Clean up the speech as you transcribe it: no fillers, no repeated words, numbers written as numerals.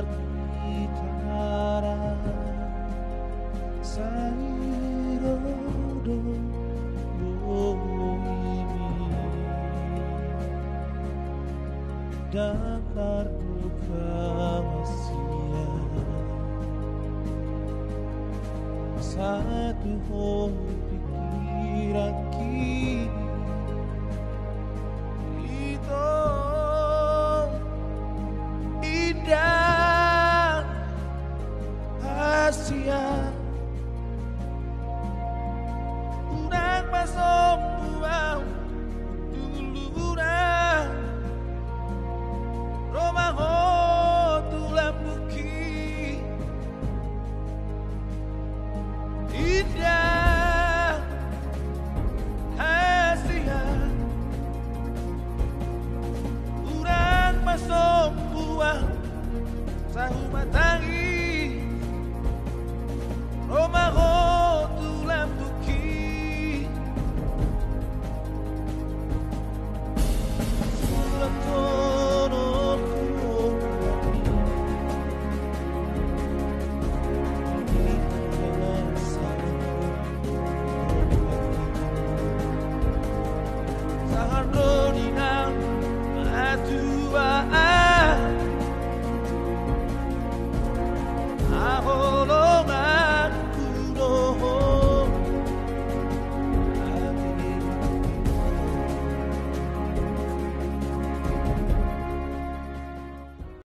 berbicara sairodo ini damar berkasihan satu pikiran kini itu indah Asia unang pasok buang duluran romaho tulang buki indah Asia unang pasok buang sahu mata